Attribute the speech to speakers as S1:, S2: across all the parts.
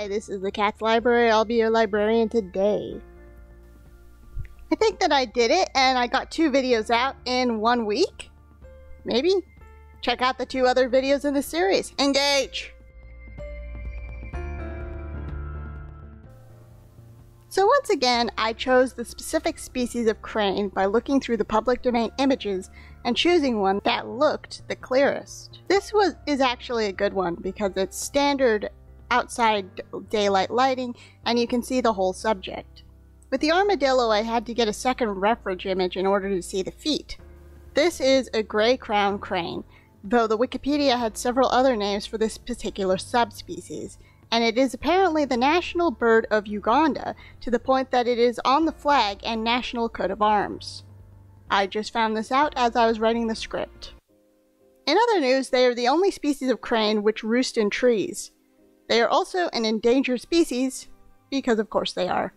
S1: Hi, this is the Cat's Library. I'll be your librarian today. I think that I did it, and I got 2 videos out in 1 week. Maybe? Check out the 2 other videos in the series. Engage! So once again, I chose the specific species of crane by looking through the public domain images and choosing one that looked the clearest. This is actually a good one because it's standard outside daylight lighting and you can see the whole subject. With the armadillo, I had to get a second reference image in order to see the feet. This is a gray crown crane, though the Wikipedia had several other names for this particular subspecies, and it is apparently the national bird of Uganda, to the point that it is on the flag and national coat of arms. I just found this out as I was writing the script. In other news, they are the only species of crane which roost in trees. They are also an endangered species, because of course they are.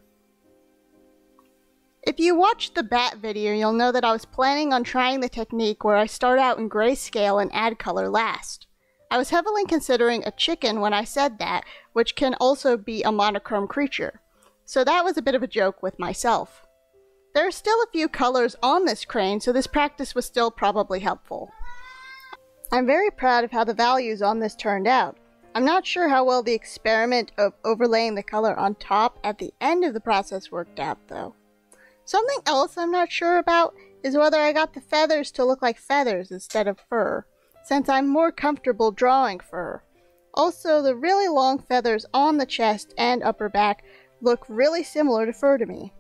S1: If you watched the bat video, you'll know that I was planning on trying the technique where I start out in grayscale and add color last. I was heavily considering a chicken when I said that, which can also be a monochrome creature. So that was a bit of a joke with myself. There are still a few colors on this crane, so this practice was still probably helpful. I'm very proud of how the values on this turned out. I'm not sure how well the experiment of overlaying the color on top at the end of the process worked out, though. Something else I'm not sure about is whether I got the feathers to look like feathers instead of fur, since I'm more comfortable drawing fur. Also, the really long feathers on the chest and upper back look really similar to fur to me.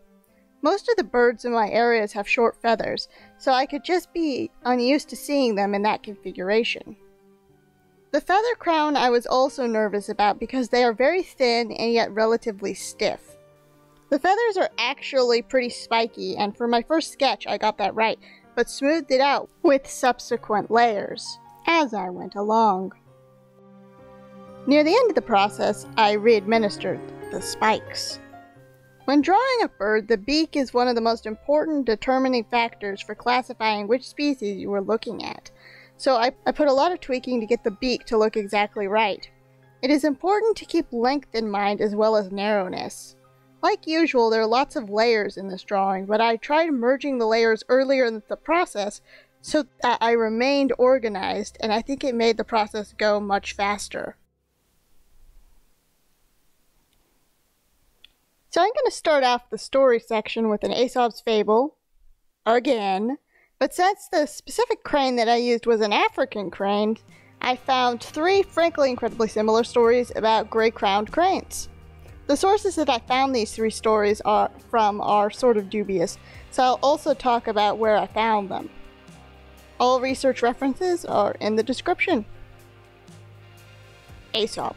S1: Most of the birds in my areas have short feathers, so I could just be unused to seeing them in that configuration. The feather crown I was also nervous about because they are very thin and yet relatively stiff. The feathers are actually pretty spiky, and for my first sketch I got that right, but smoothed it out with subsequent layers as I went along. Near the end of the process, I re-administered the spikes. When drawing a bird, the beak is one of the most important determining factors for classifying which species you are looking at. So I put a lot of tweaking to get the beak to look exactly right. It is important to keep length in mind as well as narrowness. Like usual, there are lots of layers in this drawing, but I tried merging the layers earlier in the process so that I remained organized, and I think it made the process go much faster. So I'm going to start off the story section with an Aesop's fable, again. But since the specific crane that I used was an African crane, I found 3 frankly incredibly similar stories about gray-crowned cranes. The sources that I found these 3 stories are sort of dubious, so I'll also talk about where I found them. All research references are in the description. Aesop.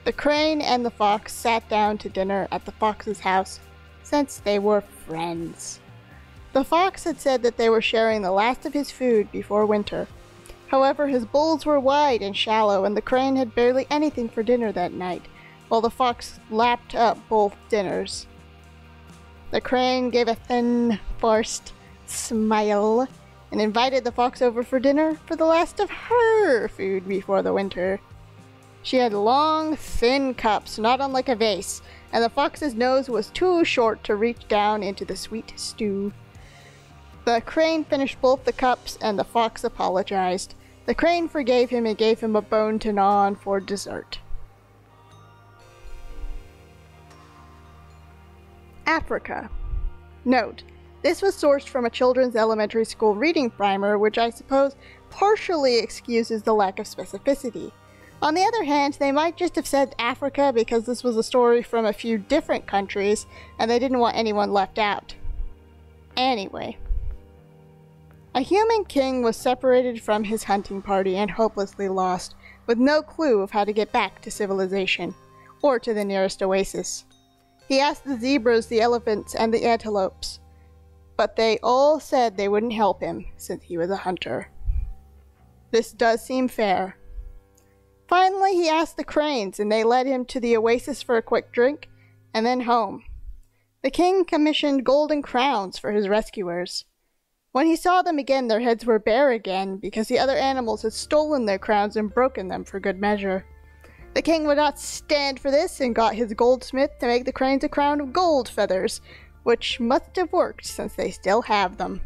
S1: The crane and the fox sat down to dinner at the fox's house, since they were friends. The fox had said that they were sharing the last of his food before winter. However, his bowls were wide and shallow, and the crane had barely anything for dinner that night, while the fox lapped up both dinners. The crane gave a thin, forced smile and invited the fox over for dinner for the last of her food before the winter. She had long, thin cups, not unlike a vase, and the fox's nose was too short to reach down into the sweet stew. The crane finished both the cups, and the fox apologized. The crane forgave him and gave him a bone to gnaw on for dessert. Africa. Note, this was sourced from a children's elementary school reading primer, which I suppose partially excuses the lack of specificity. On the other hand, they might just have said Africa because this was a story from a few different countries, and they didn't want anyone left out. Anyway. A human king was separated from his hunting party and hopelessly lost, with no clue of how to get back to civilization, or to the nearest oasis. He asked the zebras, the elephants, and the antelopes, but they all said they wouldn't help him, since he was a hunter. This does seem fair. Finally, he asked the cranes, and they led him to the oasis for a quick drink, and then home. The king commissioned golden crowns for his rescuers. When he saw them again, their heads were bare again, because the other animals had stolen their crowns and broken them for good measure. The king would not stand for this and got his goldsmith to make the cranes a crown of gold feathers, which must have worked since they still have them.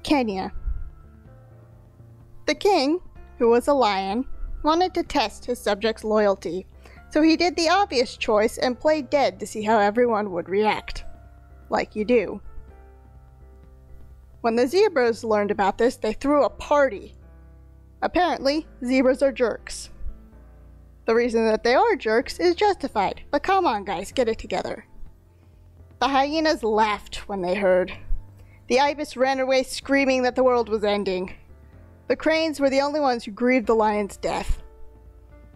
S1: Kenya. The king, who was a lion, wanted to test his subjects' loyalty, so he did the obvious choice and played dead to see how everyone would react. Like you do. When the zebras learned about this, they threw a party. Apparently, zebras are jerks. The reason that they are jerks is justified, but come on guys, get it together. The hyenas laughed when they heard. The ibis ran away screaming that the world was ending. The cranes were the only ones who grieved the lion's death.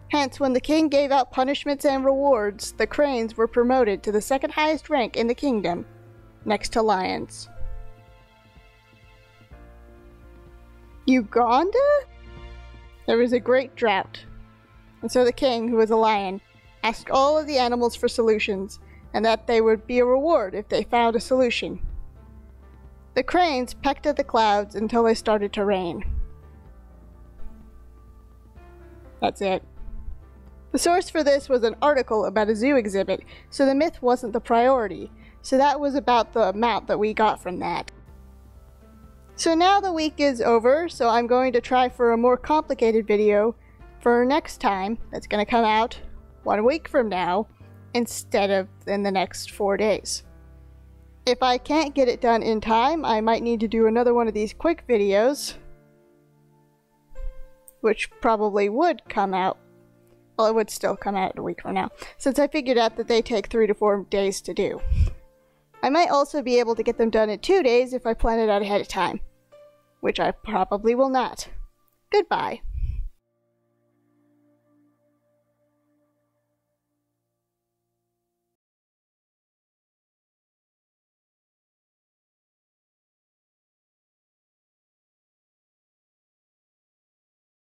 S1: Hence, when the king gave out punishments and rewards, the cranes were promoted to the second highest rank in the kingdom, next to lions. Uganda? There was a great drought, and so the king, who was a lion, asked all of the animals for solutions, and that they would be a reward if they found a solution. The cranes pecked at the clouds until they started to rain. That's it. The source for this was an article about a zoo exhibit, so the myth wasn't the priority, so that was about the amount that we got from that. So now the week is over, so I'm going to try for a more complicated video for next time that's going to come out 1 week from now instead of in the next 4 days. If I can't get it done in time, I might need to do another one of these quick videos, which probably would come out. Well, it would still come out a week from now, since I figured out that they take 3 to 4 days to do. I might also be able to get them done in 2 days if I plan it out ahead of time, which I probably will not. Goodbye.